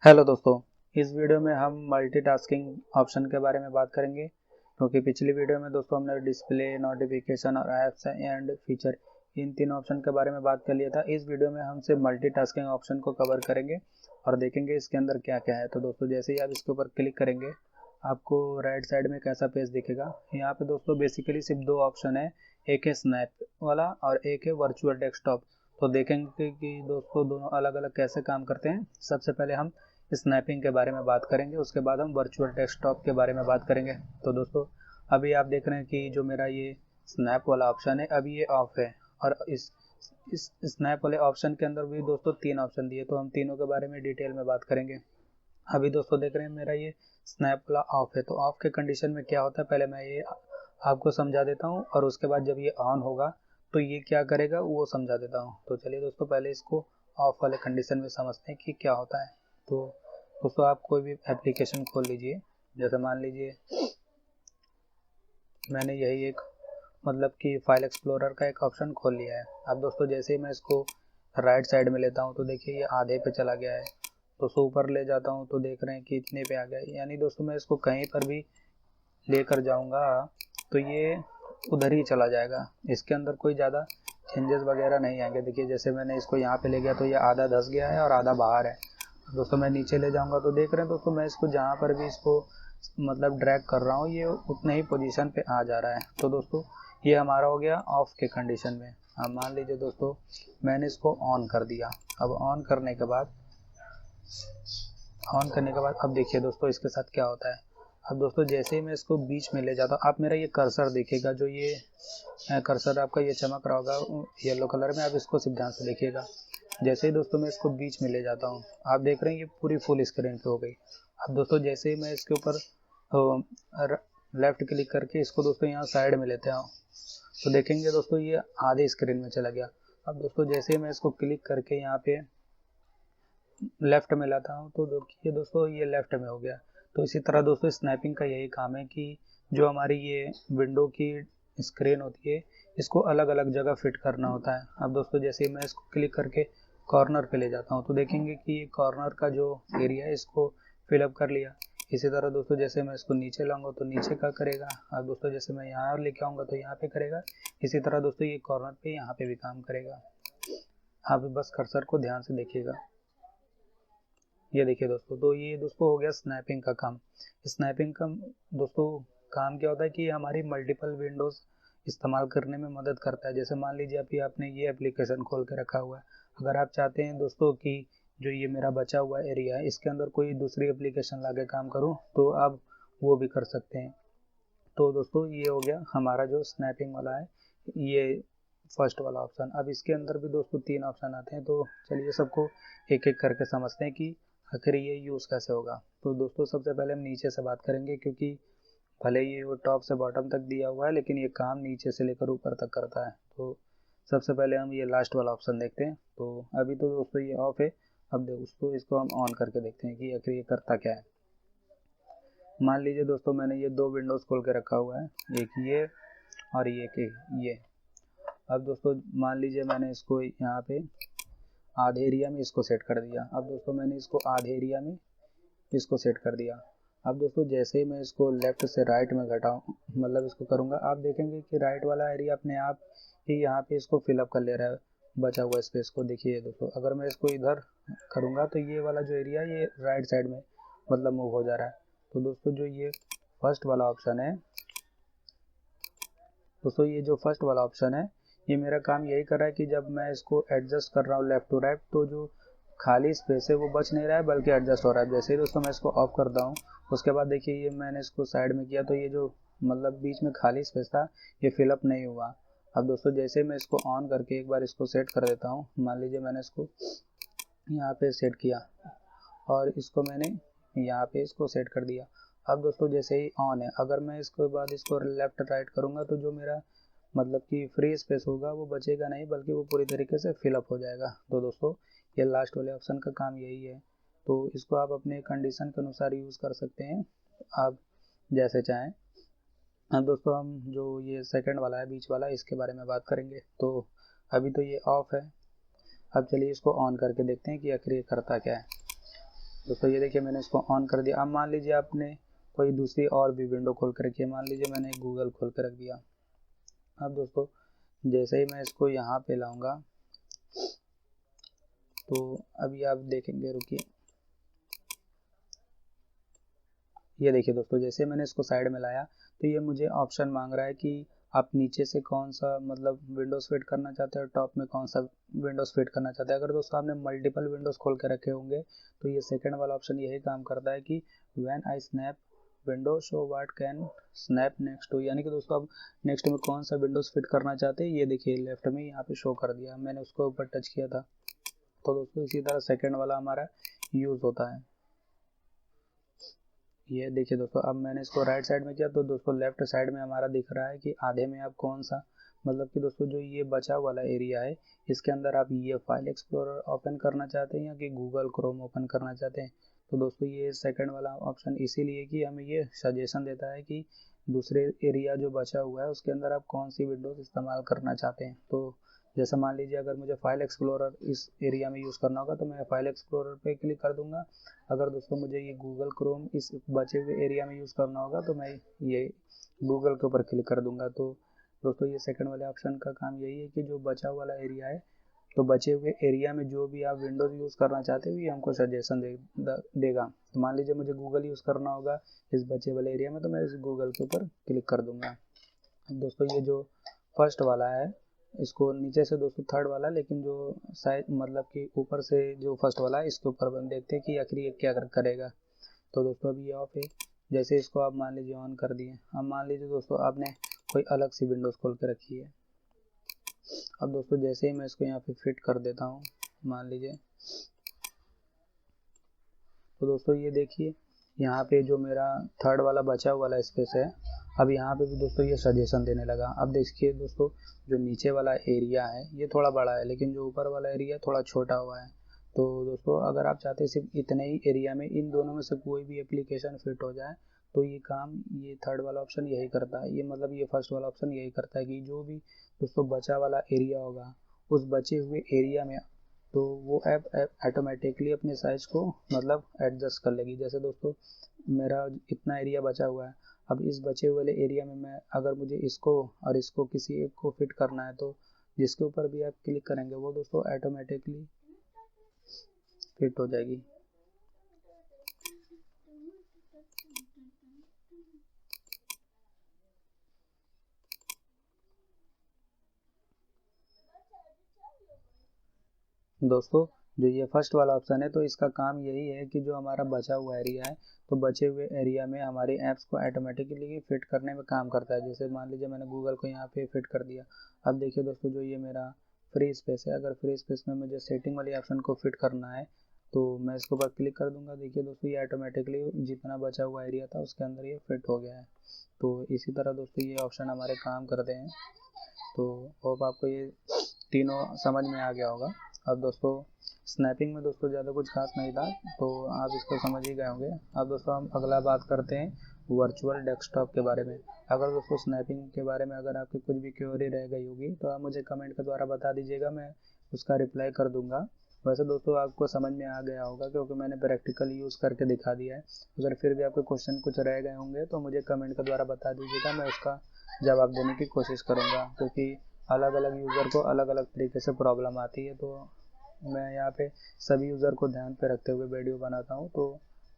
Hello दोस्तों, इस video में हम मल्टीटास्किंग ऑप्शन के बारे में बात करेंगे। क्योंकि पिछली वीडियो में दोस्तों हमने डिस्प्ले, नोटिफिकेशन और ऐप्स एंड फीचर इन तीन ऑप्शन के बारे में बात कर लिया था। इस वीडियो में हम सिर्फ मल्टीटास्किंग ऑप्शन को कवर करेंगे और देखेंगे इसके अंदर क्या क्या है। तो दोस्तों जैसे ही आप इसके ऊपर क्लिक करेंगे आपको राइट साइड में कैसा पेज दिखेगा। यहाँ पे दोस्तों बेसिकली सिर्फ दो ऑप्शन है, एक है स्नैप वाला और एक है वर्चुअल डेस्कटॉप। तो देखेंगे कि दोस्तों दोनों अलग अलग कैसे काम करते हैं। सबसे पहले हम स्नैपिंग के बारे में बात करेंगे, उसके बाद हम वर्चुअल डेस्कटॉप के बारे में बात करेंगे। तो दोस्तों अभी आप देख रहे हैं कि जो मेरा ये स्नैप वाला ऑप्शन है अभी ये ऑफ है, और इस स्नैप वाले ऑप्शन के अंदर भी दोस्तों तीन ऑप्शन दिए, तो हम तीनों के बारे में डिटेल में बात करेंगे। अभी दोस्तों देख रहे हैं मेरा ये स्नैप वाला ऑफ है, तो ऑफ के कंडीशन में क्या होता है पहले मैं ये आपको समझा देता हूँ, और उसके बाद जब ये ऑन होगा तो ये क्या करेगा वो समझा देता हूँ। तो चलिए दोस्तों पहले इसको ऑफ वाले कंडीशन में समझते हैं कि क्या होता है। तो दोस्तों आप कोई भी एप्लीकेशन खोल लीजिए, जैसे मान लीजिए मैंने यही एक मतलब कि फाइल एक्सप्लोरर का एक ऑप्शन खोल लिया है। अब दोस्तों जैसे ही मैं इसको राइट साइड में लेता हूँ तो देखिए ये आधे पे चला गया है। दोस्तों ऊपर ले जाता हूँ तो देख रहे हैं कि इतने पे आ गया है, यानी दोस्तों मैं इसको कहीं पर भी लेकर जाऊँगा तो ये उधर ही चला जाएगा, इसके अंदर कोई ज़्यादा चेंजेस वगैरह नहीं आएंगे। देखिए जैसे मैंने इसको यहाँ पे ले गया तो ये आधा धंस गया है और आधा बाहर है। दोस्तों मैं नीचे ले जाऊँगा तो देख रहे हैं दोस्तों मैं इसको जहाँ पर भी इसको मतलब ड्रैग कर रहा हूँ ये उतने ही पोजीशन पे आ जा रहा है। तो दोस्तों ये हमारा हो गया ऑफ के कंडीशन में। अब मान लीजिए दोस्तों मैंने इसको ऑन कर दिया। अब ऑन करने के बाद अब देखिए दोस्तों इसके साथ क्या होता है। अब दोस्तों जैसे ही मैं इसको बीच में ले जाता हूँ, आप मेरा ये कर्सर देखिएगा, जो ये कर्सर आपका ये चमक रहा होगा येलो कलर में, आप इसको सिर्फ ध्यान से देखिएगा। जैसे ही दोस्तों मैं इसको बीच में ले जाता हूँ आप देख रहे हैं ये पूरी फुल स्क्रीन पे हो गई। अब दोस्तों जैसे ही मैं इसके ऊपर लेफ्ट क्लिक करके इसको दोस्तों यहाँ साइड में लेते हैं तो देखेंगे दोस्तों ये आधे स्क्रीन में चला गया। अब दोस्तों जैसे ही मैं इसको क्लिक करके यहाँ पे लेफ्ट में लाता हूँ तो देखिए दोस्तों ये लेफ्ट में हो गया। तो इसी तरह दोस्तों स्नैपिंग का यही काम है कि जो हमारी ये विंडो की स्क्रीन होती है इसको अलग अलग जगह फिट करना होता है। अब दोस्तों जैसे ही मैं इसको क्लिक करके कॉर्नर पे ले जाता हूँ तो देखेंगे कि ये कॉर्नर का जो एरिया है इसको फिलअप कर लिया। इसी तरह दोस्तों जैसे मैं इसको नीचे लाऊंगा तो नीचे का करेगा। अब दोस्तों जैसे मैं यहाँ लेके आऊँगा तो यहाँ पे करेगा। इसी तरह दोस्तों ये कॉर्नर पे यहाँ पे भी काम करेगा। आप बस कर्सर को ध्यान से देखिएगा। ये देखिए दोस्तों, तो ये दोस्तों हो गया स्नैपिंग का काम। स्नैपिंग का दोस्तों काम क्या होता है कि हमारी मल्टीपल विंडोज़ इस्तेमाल करने में मदद करता है। जैसे मान लीजिए अभी आपने ये एप्लीकेशन खोल के रखा हुआ है, अगर आप चाहते हैं दोस्तों कि जो ये मेरा बचा हुआ एरिया है इसके अंदर कोई दूसरी एप्लीकेशन ला के काम करूँ तो आप वो भी कर सकते हैं। तो दोस्तों ये हो गया हमारा जो स्नैपिंग वाला है, ये फर्स्ट वाला ऑप्शन। अब इसके अंदर भी दोस्तों तीन ऑप्शन आते हैं, तो चलिए सबको एक एक करके समझते हैं कि आखिर ये यूज़ कैसे होगा। तो दोस्तों सबसे पहले हम नीचे से बात करेंगे, क्योंकि भले ही वो टॉप से बॉटम तक दिया हुआ है लेकिन ये काम नीचे से लेकर ऊपर तक करता है। तो सबसे पहले हम ये लास्ट वाला ऑप्शन देखते हैं। तो अभी तो दोस्तों ये ऑफ है। अब दोस्तों इसको हम ऑन करके देखते हैं कि आखिर ये करता क्या है। मान लीजिए दोस्तों मैंने ये दो विंडोज़ खोल के रखा हुआ है, एक ये और ये। अब दोस्तों मान लीजिए मैंने इसको यहाँ पे आधे एरिया में इसको सेट कर दिया। अब दोस्तों मैंने इसको आधे एरिया में इसको सेट कर दिया। अब दोस्तों जैसे ही मैं इसको लेफ़्ट से राइट में घटाऊँ मतलब इसको करूँगा, आप देखेंगे कि राइट वाला एरिया अपने आप ही यहाँ पे इसको फिलअप कर ले रहा है बचा हुआ स्पेस को। देखिए दोस्तों अगर मैं इसको इधर करूँगा तो ये वाला जो एरिया ये राइट साइड में मतलब मूव हो जा रहा है। तो दोस्तों जो ये फर्स्ट वाला ऑप्शन है, दोस्तों ये जो फर्स्ट वाला ऑप्शन है ये मेरा काम यही कर रहा है कि जब मैं इसको एडजस्ट कर रहा हूँ लेफ़्ट टू राइट तो जो खाली स्पेस है वो बच नहीं रहा है बल्कि एडजस्ट हो रहा है। जैसे ही दोस्तों मैं इसको ऑफ करता हूँ उसके बाद देखिए ये मैंने इसको साइड में किया तो ये जो मतलब बीच में खाली स्पेस था ये फिलअप नहीं हुआ। अब दोस्तों जैसे मैं इसको ऑन करके एक बार इसको सेट कर देता हूँ, मान लीजिए मैंने इसको यहाँ पे सेट किया और इसको मैंने यहाँ पे इसको सेट कर दिया। अब दोस्तों जैसे ही ऑन है, अगर मैं इसके बाद इसको लेफ़्ट राइट करूँगा तो जो मेरा मतलब कि फ्री स्पेस होगा वो बचेगा नहीं बल्कि वो पूरी तरीके से फिलअप हो जाएगा। तो दोस्तों ये लास्ट वाले ऑप्शन का काम यही है। तो इसको आप अपने कंडीशन के अनुसार यूज़ कर सकते हैं, आप जैसे चाहें। अब दोस्तों हम जो ये सेकंड वाला है बीच वाला इसके बारे में बात करेंगे। तो अभी तो ये ऑफ है, अब चलिए इसको ऑन करके देखते हैं कि आखिर ये करता क्या है। दोस्तों ये देखिए मैंने इसको ऑन कर दिया। अब मान लीजिए आपने कोई दूसरी और भी विंडो खोल कर रखी है, मान लीजिए मैंने गूगल खोल कर रख दिया। अब दोस्तों जैसे ही मैं इसको यहाँ पे लाऊंगा तो अभी आप देखेंगे, रुकिए, ये देखिए दोस्तों जैसे मैंने इसको साइड में लाया तो ये मुझे ऑप्शन मांग रहा है कि आप नीचे से कौन सा मतलब विंडोज़ फिट करना चाहते हैं और टॉप में कौन सा विंडोज़ फिट करना चाहते हैं। अगर दोस्तों आपने मल्टीपल विंडोज़ खोल के रखे होंगे तो ये सेकंड वाला ऑप्शन यही काम करता है कि when I snap window show what can snap next to, यानी कि दोस्तों अब नेक्स्ट में कौन सा विंडोज़ फिट करना चाहते हैं ये देखिए लेफ्ट में यहाँ पे शो कर दिया, मैंने उसको ऊपर टच किया था। तो दोस्तों इसी तरह सेकेंड वाला हमारा यूज़ होता है। ये देखिए दोस्तों अब मैंने इसको राइट साइड में किया तो दोस्तों लेफ्ट साइड में हमारा दिख रहा है कि आधे में आप कौन सा, मतलब कि दोस्तों जो ये बचा वाला एरिया है इसके अंदर आप ये फाइल एक्सप्लोरर ओपन करना चाहते हैं या कि गूगल क्रोम ओपन करना चाहते हैं। तो दोस्तों ये सेकंड वाला ऑप्शन इसीलिए कि हमें ये सजेशन देता है कि दूसरे एरिया जो बचा हुआ है उसके अंदर आप कौन सी विंडोज़ इस्तेमाल करना चाहते हैं। तो जैसे मान लीजिए अगर मुझे फाइल एक्सप्लोरर इस एरिया में यूज़ करना होगा तो मैं फाइल एक्सप्लोरर पे क्लिक कर दूंगा। अगर दोस्तों मुझे ये गूगल क्रोम इस बचे हुए एरिया में यूज़ करना होगा तो मैं ये गूगल के ऊपर क्लिक कर दूंगा। तो दोस्तों ये सेकंड वाले ऑप्शन का काम यही है कि जो बचा वाला एरिया है तो बचे हुए एरिया में जो भी आप विंडोज़ यूज़ करना चाहते हो ये हमको सजेशन देगा। तो मान लीजिए मुझे गूगल यूज़ करना होगा इस बचे वाले एरिया में तो मैं इस गूगल के ऊपर क्लिक कर दूंगा। दोस्तों ये जो फर्स्ट वाला है इसको नीचे से दोस्तों थर्ड वाला, लेकिन जो साइड मतलब कि ऊपर से जो फर्स्ट वाला है इसके ऊपर बन देखते हैं कि आखिर ये क्या करेगा। तो दोस्तों अभी ये ऑफ है। जैसे इसको आप मान लीजिए ऑन कर दिए, अब मान लीजिए दोस्तों आपने कोई अलग सी विंडोज़ खोल के रखी है। अब दोस्तों जैसे ही मैं इसको यहाँ पे फिट कर देता हूँ मान लीजिए, तो दोस्तों ये देखिए यहाँ पे जो मेरा थर्ड वाला बचा हुआ वाला स्पेस है अब यहाँ पे भी दोस्तों ये सजेशन देने लगा। अब देखिए दोस्तों जो नीचे वाला एरिया है ये थोड़ा बड़ा है लेकिन जो ऊपर वाला एरिया थोड़ा छोटा हुआ है। तो दोस्तों अगर आप चाहते हैं सिर्फ इतने ही एरिया में इन दोनों में से कोई भी एप्लीकेशन फिट हो जाए तो ये काम ये थर्ड वाला ऑप्शन यही करता है, ये मतलब ये फर्स्ट वाला ऑप्शन यही करता है कि जो भी दोस्तों बचा वाला एरिया होगा उस बचे हुए एरिया में तो वो ऐप ऑटोमेटिकली अपने साइज को मतलब एडजस्ट कर लेगी। जैसे दोस्तों मेरा इतना एरिया बचा हुआ है, अब इस बचे हुए एरिया में मैं अगर मुझे इसको और इसको किसी एक को फिट करना है तो जिसके ऊपर भी आप क्लिक करेंगे वो दोस्तों ऑटोमेटिकली फिट हो जाएगी। दोस्तों जो ये फर्स्ट वाला ऑप्शन है तो इसका काम यही है कि जो हमारा बचा हुआ एरिया है तो बचे हुए एरिया में हमारी ऐप्स को ऑटोमेटिकली फिट करने में काम करता है। जैसे मान लीजिए मैंने गूगल को यहाँ पे फिट कर दिया। अब देखिए दोस्तों जो ये मेरा फ्री स्पेस है, अगर फ्री स्पेस में मुझे सेटिंग वाली ऑप्शन को फिट करना है तो मैं इसके ऊपर क्लिक कर दूंगा। देखिए दोस्तों ये ऑटोमेटिकली जितना बचा हुआ एरिया था उसके अंदर ये फिट हो गया है। तो इसी तरह दोस्तों ये ऑप्शन हमारे काम करते हैं। तो होप आपको ये तीनों समझ में आ गया होगा। अब दोस्तों स्नैपिंग में दोस्तों ज़्यादा कुछ खास नहीं था तो आप इसको समझ ही गए होंगे। अब दोस्तों हम अगला बात करते हैं वर्चुअल डेस्कटॉप के बारे में। अगर दोस्तों स्नैपिंग के बारे में अगर आपकी कुछ भी क्वेरी रह गई होगी तो आप मुझे कमेंट के द्वारा बता दीजिएगा, मैं उसका रिप्लाई कर दूंगा। वैसे दोस्तों आपको समझ में आ गया होगा क्योंकि मैंने प्रैक्टिकल यूज़ करके दिखा दिया है। अगर फिर भी आपके क्वेश्चन कुछ रह गए होंगे तो मुझे कमेंट के द्वारा बता दीजिएगा, मैं उसका जवाब देने की कोशिश करूँगा। क्योंकि अलग अलग यूज़र को अलग अलग तरीके से प्रॉब्लम आती है तो मैं यहाँ पे सभी यूज़र को ध्यान पे रखते हुए वीडियो बनाता हूँ। तो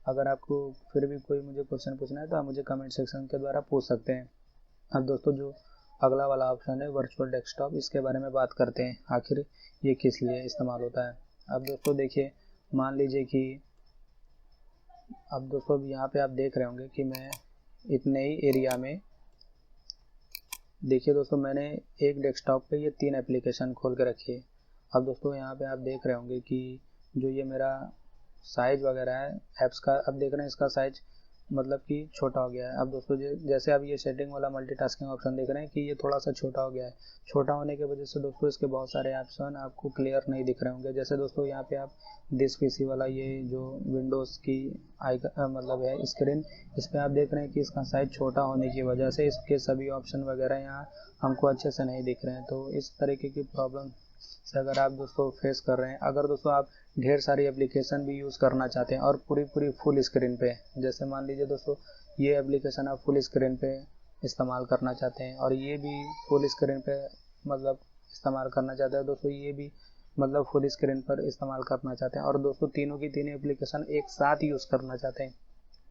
अगर आपको फिर भी कोई मुझे क्वेश्चन पूछना है तो आप मुझे कमेंट सेक्शन के द्वारा पूछ सकते हैं। अब दोस्तों जो अगला वाला ऑप्शन है वर्चुअल डेस्कटॉप, इसके बारे में बात करते हैं आखिर ये किस लिए इस्तेमाल होता है। अब दोस्तों देखिए मान लीजिए कि अब दोस्तों यहाँ पे आप देख रहे होंगे कि मैं इतने ही एरिया में देखिए दोस्तों मैंने एक डेस्कटॉप पे ये 3 एप्लीकेशन खोल के रखी है। अब दोस्तों यहाँ पे आप देख रहे होंगे कि जो ये मेरा साइज वगैरह है ऐप्स का, अब देख रहे हैं इसका साइज मतलब कि छोटा हो गया है। अब दोस्तों जैसे आप ये सेटिंग वाला मल्टीटास्किंग ऑप्शन देख रहे हैं कि ये थोड़ा सा छोटा हो गया है। छोटा होने की वजह से दोस्तों इसके बहुत सारे ऑप्शन आपको क्लियर नहीं दिख रहे होंगे। जैसे दोस्तों यहाँ पे आप दिस पीसी वाला ये जो विंडोज़ की मतलब है स्क्रीन, इस पर आप देख रहे हैं कि इसका साइज छोटा होने की वजह से इसके सभी ऑप्शन वगैरह यहाँ हमको अच्छे से नहीं दिख रहे हैं। तो इस तरीके की प्रॉब्लम से अगर आप दोस्तों फेस कर रहे हैं, अगर दोस्तों आप ढेर सारी एप्लीकेशन भी यूज़ करना चाहते हैं और पूरी फुल स्क्रीन पे, जैसे मान लीजिए दोस्तों ये एप्लीकेशन आप फुल स्क्रीन पे इस्तेमाल करना चाहते हैं और ये भी फुल स्क्रीन पे मतलब इस्तेमाल करना चाहते हैं दोस्तों, ये भी मतलब फुल स्क्रीन पर इस्तेमाल करना चाहते हैं और दोस्तों तीनों की तीनों एप्लीकेशन एक साथ यूज़ करना चाहते हैं,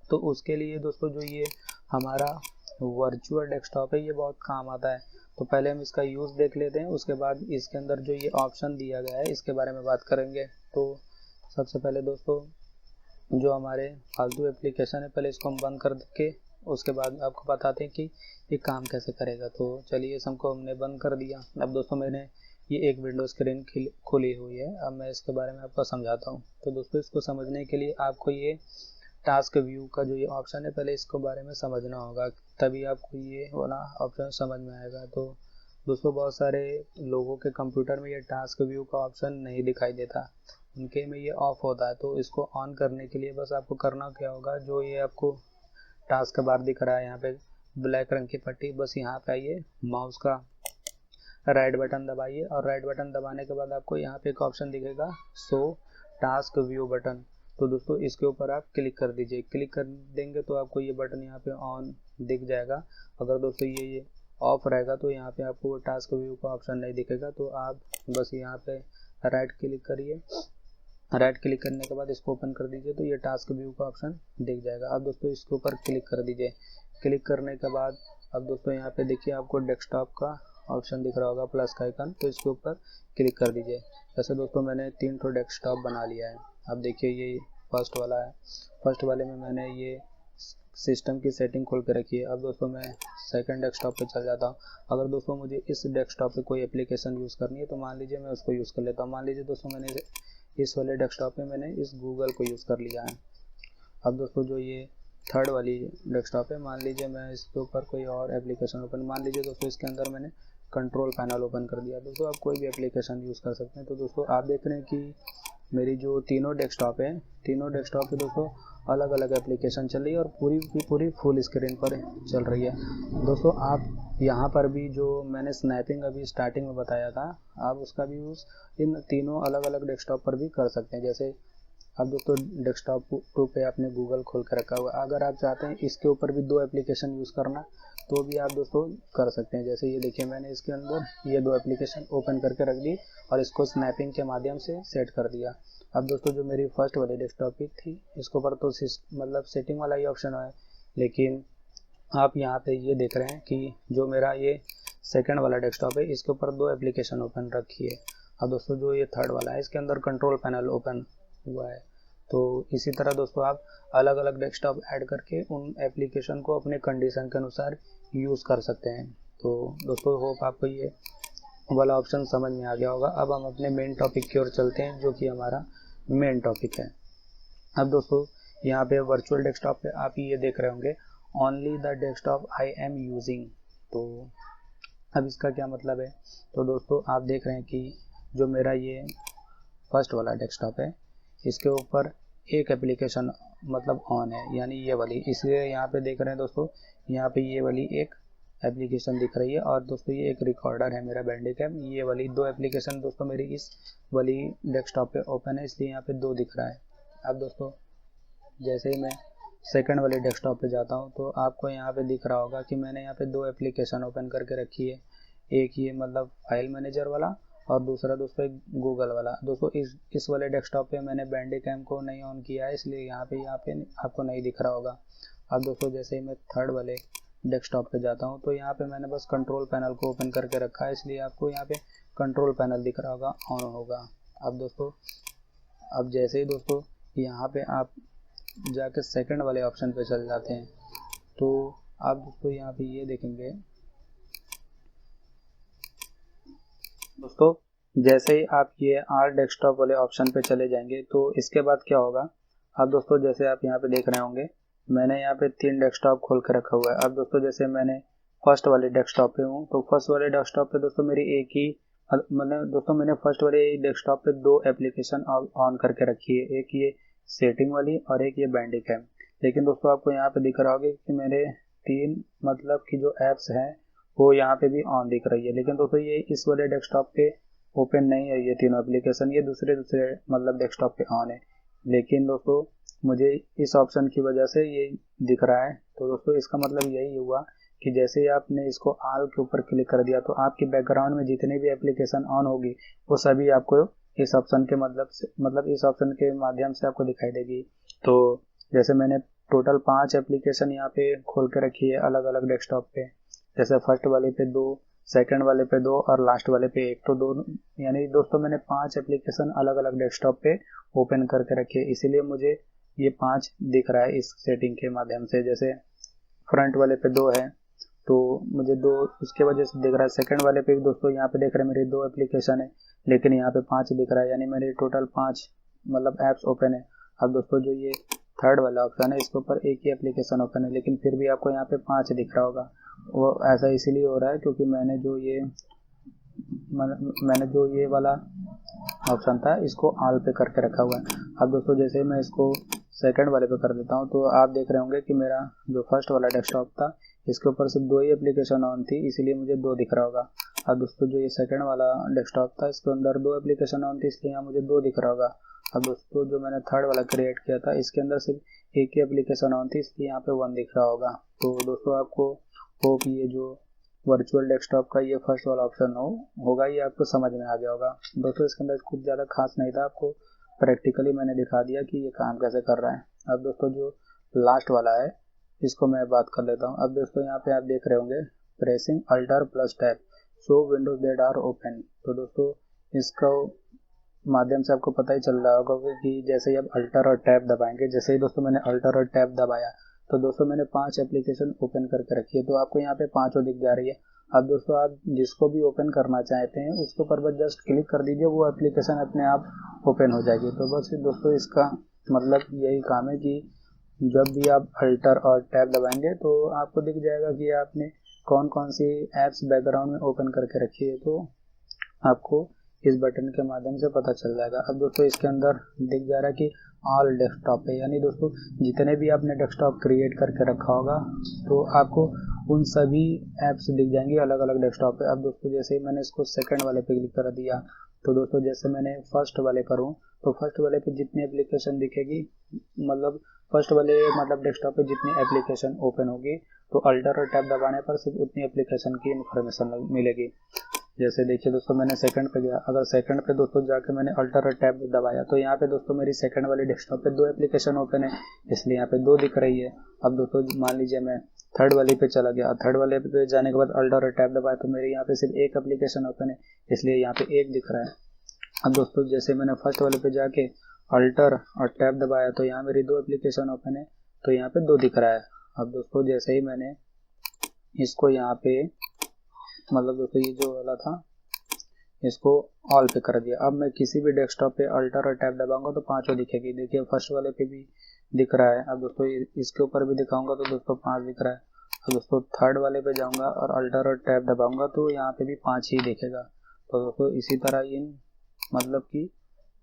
तो उसके लिए दोस्तों जो ये हमारा वर्चुअल डेस्कटॉप है ये बहुत काम आता है। तो पहले हम इसका यूज़ देख लेते हैं, उसके बाद इसके अंदर जो ये ऑप्शन दिया गया है इसके बारे में बात करेंगे। तो सबसे पहले दोस्तों जो हमारे फालतू एप्लीकेशन है पहले इसको हम बंद कर के उसके बाद आपको बताते हैं कि ये काम कैसे करेगा। तो चलिए इस हमको हमने बंद कर दिया। अब दोस्तों मैंने ये एक विंडो स्क्रीन खुली हुई है, अब मैं इसके बारे में आपको समझाता हूँ। तो दोस्तों इसको समझने के लिए आपको ये टास्क व्यू का जो ये ऑप्शन है पहले इसको बारे में समझना होगा, तभी आपको ये वाला ऑप्शन समझ में आएगा। तो दोस्तों बहुत सारे लोगों के कंप्यूटर में ये टास्क व्यू का ऑप्शन नहीं दिखाई देता, उनके में ये ऑफ होता है। तो इसको ऑन करने के लिए बस आपको करना क्या होगा, जो ये आपको टास्क बार दिख रहा है यहाँ पे ब्लैक रंग की पट्टी, बस यहाँ पे आइए, माउस का राइट बटन दबाइए और राइट बटन दबाने के बाद आपको यहाँ पे एक ऑप्शन दिखेगा शो टास्क व्यू बटन। तो दोस्तों इसके ऊपर आप क्लिक कर दीजिए, क्लिक कर देंगे तो आपको ये बटन यहाँ पे ऑन दिख जाएगा। अगर दोस्तों ये ऑफ रहेगा तो यहाँ पे आपको टास्क व्यू का ऑप्शन नहीं दिखेगा। तो आप बस यहाँ पे राइट क्लिक करिए, राइट क्लिक करने के बाद इसको ओपन कर दीजिए तो ये टास्क व्यू का ऑप्शन दिख जाएगा। अब दोस्तों इसके ऊपर क्लिक कर दीजिए, क्लिक करने के बाद अब दोस्तों यहाँ पे देखिए आपको डेस्कटॉप का ऑप्शन दिख रहा होगा प्लस का आइकन, तो इसके ऊपर क्लिक कर दीजिए। वैसे दोस्तों मैंने 3 ठो डेस्कटॉप बना लिया है। अब देखिए ये फर्स्ट वाला है, फर्स्ट वाले में मैंने ये सिस्टम की सेटिंग खोल के रखी है। अब दोस्तों मैं सेकंड डेस्कटॉप पे चल जाता हूँ। अगर दोस्तों मुझे इस डेस्कटॉप पे कोई एप्लीकेशन यूज़ करनी है तो मान लीजिए मैं उसको यूज़ कर लेता हूँ। मान लीजिए दोस्तों मैंने इस वाले डेस्कटॉप पे मैंने इस गूगल को यूज़ कर लिया है। अब दोस्तों जो ये थर्ड वाली डेस्कटॉप है, मान लीजिए मैं इसके ऊपर कोई और एप्लीकेशन ओपन, मान लीजिए दोस्तों इसके अंदर मैंने कंट्रोल पैनल ओपन कर दिया। दोस्तों आप कोई भी एप्लीकेशन यूज़ कर सकते हैं। तो दोस्तों आप देख रहे हैं कि मेरी जो तीनों डेस्कटॉप है, तीनों डेस्कटॉप पे दोस्तों अलग अलग एप्लीकेशन चल रही है और पूरी की पूरी फुल स्क्रीन पर चल रही है। दोस्तों आप यहाँ पर भी जो मैंने स्नैपिंग अभी स्टार्टिंग में बताया था, आप उसका भी यूज़ इन तीनों अलग अलग डेस्कटॉप पर भी कर सकते हैं। जैसे अब दोस्तों डेस्कटॉप 2 पे आपने गूगल खोल कर रखा हुआ है, अगर आप चाहते हैं इसके ऊपर भी 2 एप्लीकेशन यूज़ करना तो भी आप दोस्तों कर सकते हैं। जैसे ये देखिए मैंने इसके अंदर ये 2 एप्लीकेशन ओपन करके रख दी और इसको स्नैपिंग के माध्यम से सेट कर दिया। अब दोस्तों जो मेरी फर्स्ट वाली डेस्कटॉप की थी इसके ऊपर तो मतलब सेटिंग वाला ही ऑप्शन है, लेकिन आप यहाँ पे ये देख रहे हैं कि जो मेरा ये सेकंड वाला डेस्कटॉप है इसके ऊपर 2 एप्लीकेशन ओपन रखी है। अब दोस्तों जो ये थर्ड वाला है इसके अंदर कंट्रोल पैनल ओपन हुआ है। तो इसी तरह दोस्तों आप अलग अलग डेस्कटॉप ऐड करके उन एप्लीकेशन को अपने कंडीशन के अनुसार यूज़ कर सकते हैं। तो दोस्तों होप आपको ये वाला ऑप्शन समझ में आ गया होगा। अब हम अपने मेन टॉपिक की ओर चलते हैं जो कि हमारा मेन टॉपिक है। अब दोस्तों यहाँ पे वर्चुअल डेस्कटॉप पे आप ये देख रहे होंगे only the desktop I am using. तो अब इसका क्या मतलब है, तो दोस्तों आप देख रहे हैं कि जो मेरा ये फर्स्ट वाला डेस्कटॉप है इसके ऊपर एक एप्लीकेशन मतलब ऑन है, यानी ये वाली, इसलिए यहाँ पे देख रहे हैं दोस्तों यहाँ पे ये वाली एक एप्लीकेशन दिख रही है और दोस्तों ये एक रिकॉर्डर है मेरा बैंडिकैम। ये वाली 2 एप्लीकेशन दोस्तों मेरी इस वाली डेस्कटॉप पे ओपन है, इसलिए यहाँ पे 2 दिख रहा है। अब दोस्तों जैसे ही मैं सेकंड वाले डेस्कटॉप पे जाता हूँ तो आपको यहाँ पे दिख रहा होगा कि मैंने यहाँ पे 2 एप्लीकेशन ओपन करके रखी है, एक ये मतलब फाइल मैनेजर वाला और दूसरा दोस्तों एक गूगल वाला। दोस्तों इस वाले डेस्कटॉप पे मैंने बैंडिकैम को नहीं ऑन किया है, इसलिए यहाँ पे आपको नहीं दिख रहा होगा। अब दोस्तों जैसे ही मैं थर्ड वाले डेस्कटॉप पे जाता हूँ तो यहाँ पे मैंने बस कंट्रोल पैनल को ओपन करके रखा है, इसलिए आपको यहाँ पे कंट्रोल पैनल दिख रहा होगा, ऑन होगा। अब दोस्तों अब जैसे ही दोस्तों यहाँ पे आप जाके सेकंड वाले ऑप्शन पे चल जाते हैं तो आप दोस्तों यहाँ पे ये देखेंगे दोस्तों जैसे ही आप ये आर डेस्कटॉप वाले ऑप्शन पे चले जाएंगे तो इसके बाद क्या होगा। अब दोस्तों जैसे आप यहाँ पे देख रहे होंगे मैंने यहाँ पे 3 डेस्कटॉप खोल के रखा हुआ है। अब दोस्तों जैसे मैंने फर्स्ट वाले डेस्कटॉप पे हूँ तो फर्स्ट वाले डेस्कटॉप पे दोस्तों मेरी एक ही मतलब दोस्तों मैंने फर्स्ट वाले डेस्कटॉप पे 2 एप्लीकेशन ऑन करके रखी है, एक ये सेटिंग वाली और एक ये बैंडिकैम। लेकिन दोस्तों आपको यहाँ पे दिख रहा होगा कि मेरे 3 मतलब कि जो ऐप्स हैं वो यहाँ पे भी ऑन दिख रही है, लेकिन दोस्तों ये इस वाले डेस्कटॉप पे ओपन नहीं है ये तीनों एप्लीकेशन, ये दूसरे मतलब डेस्कटॉप पे ऑन है, लेकिन दोस्तों मुझे इस ऑप्शन की वजह से ये दिख रहा है। तो दोस्तों इसका मतलब यही हुआ कि जैसे ही आपने इसको ऑल के ऊपर क्लिक कर दिया तो आपकी बैकग्राउंड में जितनी भी एप्लीकेशन ऑन होगी वो सभी आपको इस ऑप्शन के मतलब इस ऑप्शन के माध्यम से आपको दिखाई देगी। तो जैसे मैंने टोटल 5 एप्लीकेशन यहाँ पे खोल के रखी है अलग अलग डेस्कटॉप पे, जैसे फर्स्ट वाले पे 2, सेकंड वाले पे 2 और लास्ट वाले पे 1, तो दोनों यानी दोस्तों मैंने 5 एप्लीकेशन अलग अलग डेस्कटॉप पे ओपन करके रखे है, इसीलिए मुझे ये 5 दिख रहा है इस सेटिंग के माध्यम से। जैसे फ्रंट वाले पे 2 है तो मुझे 2 उसके वजह से दिख रहा है। सेकंड वाले पे भी दोस्तों यहाँ पे देख रहे हैं मेरी 2 एप्लीकेशन है, लेकिन यहाँ पे 5 दिख रहा है, यानी मेरे टोटल 5 मतलब ऐप्स ओपन है। अब दोस्तों जो ये थर्ड वाला ऑप्शन है इसके ऊपर एक ही एप्लीकेशन ओपन है, लेकिन फिर भी आपको यहाँ पे 5 दिख रहा होगा। वो ऐसा इसीलिए हो रहा है क्योंकि मैंने जो ये वाला ऑप्शन था इसको ऑल पे करके रखा हुआ है। अब दोस्तों जैसे मैं इसको सेकंड वाले पे कर देता हूँ तो आप देख रहे होंगे कि मेरा जो फर्स्ट वाला डेस्कटॉप था इसके ऊपर सिर्फ 2 ही एप्लीकेशन ऑन थी, इसीलिए मुझे 2 दिख रहा होगा। अब दोस्तों जो ये सेकंड वाला डेस्कटॉप था इसके अंदर 2 एप्लीकेशन ऑन थी, इसलिए यहाँ मुझे 2 दिख रहा होगा। अब दोस्तों जो मैंने थर्ड वाला क्रिएट किया था इसके अंदर सिर्फ एक ही एप्लीकेशन ऑन थी, इसलिए यहाँ पे 1 दिख रहा होगा। तो दोस्तों आपको होप ये जो वर्चुअल डेस्कटॉप का ये फर्स्ट वाला ऑप्शन होगा ये आपको समझ में आ गया होगा। दोस्तों इसके अंदर कुछ ज़्यादा खास नहीं था, आपको प्रैक्टिकली मैंने दिखा दिया कि ये काम कैसे कर रहा है। अब दोस्तों जो लास्ट वाला है इसको मैं बात कर लेता हूँ। अब दोस्तों यहाँ पे आप देख रहे होंगे pressing alt plus tab show windows that are open. तो दोस्तों इसका माध्यम से आपको पता ही चल रहा होगा कि जैसे ही आप अल्टर और टैब दबाएंगे, जैसे ही दोस्तों मैंने अल्टर और टैब दबाया तो दोस्तों मैंने 5 एप्लीकेशन ओपन करके रखी है, तो आपको यहाँ पे 5 दिख जा रही है। अब दोस्तों आप जिसको भी ओपन करना चाहते हैं उसके ऊपर बस जस्ट क्लिक कर दीजिए, वो एप्लीकेशन अपने आप ओपन हो जाएगी। तो बस दोस्तों इसका मतलब यही काम है कि जब भी आप अल्टर और टैब दबाएंगे तो आपको दिख जाएगा कि आपने कौन कौन सी ऐप्स बैकग्राउंड में ओपन करके रखी है, तो आपको इस बटन के माध्यम से पता चल जाएगा। अब दोस्तों इसके अंदर दिख जा रहा है कि ऑल डेस्कटॉप है, यानी दोस्तों जितने भी आपने डेस्कटॉप क्रिएट करके रखा होगा तो आपको उन सभी ऐप्स दिख जाएंगी अलग अलग डेस्कटॉप पे। अब दोस्तों जैसे ही मैंने इसको सेकंड वाले पे क्लिक कर दिया तो दोस्तों जैसे मैंने फर्स्ट वाले पर हूँ तो फर्स्ट वाले पे जितनी एप्लीकेशन दिखेगी मतलब फर्स्ट वाले मतलब डेस्कटॉप पे जितनी एप्लीकेशन ओपन होगी तो अल्टर और टैब दबाने पर सिर्फ उतनी एप्लीकेशन की इन्फॉर्मेशन मिलेगी। जैसे देखिए दोस्तों मैंने सेकंड पे गया, अगर सेकंड पे दोस्तों जाके मैंने अल्टर और टैब दबाया तो यहाँ पे दोस्तों मेरी सेकंड वाली डेस्कटॉप पे 2 एप्लीकेशन ओपन है, इसलिए यहाँ पे 2 दिख रही है। अब दोस्तों मान लीजिए मैं थर्ड वाले पे चला गया, थर्ड वाले पे जाने के बाद अल्टर और टैब दबाया तो मेरे यहाँ पे सिर्फ 1 एप्लीकेशन ओपन है, इसलिए यहाँ पे 1 दिख रहा है। अब दोस्तों जैसे मैंने फर्स्ट वाले पे जाके अल्टर और टैब दबाया तो यहाँ मेरी 2 एप्लीकेशन ओपन है, तो यहाँ पे 2 दिख रहा है। अब दोस्तों जैसे ही मैंने इसको यहाँ पे मतलब दोस्तों ये जो वाला था इसको ऑल पे कर दिया, अब मैं किसी भी डेस्कटॉप पे अल्टर और टैब दबाऊंगा तो 5 दिखेगी। देखिए फर्स्ट वाले पे भी दिख रहा है। अब दोस्तों इसके ऊपर भी दिखाऊंगा तो दोस्तों 5 दिख रहा है। अब दोस्तों थर्ड वाले पे जाऊंगा और अल्टर और टैब दबाऊंगा तो यहाँ पे भी 5 ही दिखेगा। तो दोस्तों इसी तरह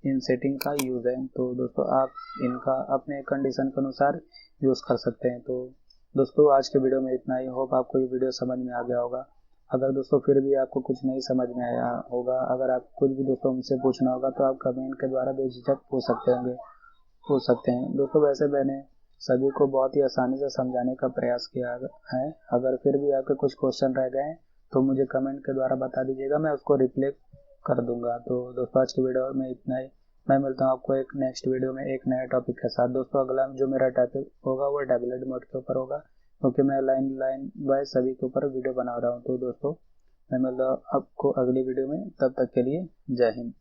इन सेटिंग का यूज़ है, तो दोस्तों आप इनका अपने कंडीशन के अनुसार यूज़ कर सकते हैं। तो दोस्तों आज के वीडियो में इतना ही, होप आपको ये वीडियो समझ में आ गया होगा। अगर दोस्तों फिर भी आपको कुछ नहीं समझ में आया होगा, अगर आप कुछ भी दोस्तों हमसे पूछना होगा तो आप कमेंट के द्वारा बेझिझक पूछ सकते हैं दोस्तों। वैसे मैंने सभी को बहुत ही आसानी से समझाने का प्रयास किया है, अगर फिर भी आपके कुछ क्वेश्चन रह गए तो मुझे कमेंट के द्वारा बता दीजिएगा, मैं उसको रिप्लाई कर दूंगा। तो दोस्तों आज की वीडियो में इतना ही, मैं मिलता हूँ आपको एक नेक्स्ट वीडियो में एक नए टॉपिक के साथ। दोस्तों अगला जो मेरा टॉपिक होगा वो टैबलेट मोड के ऊपर होगा, क्योंकि मैं लाइन बाय सभी के ऊपर वीडियो बना रहा हूँ। तो दोस्तों मैं मिलता हूँ आपको अगली वीडियो में, तब तक के लिए जय हिंद।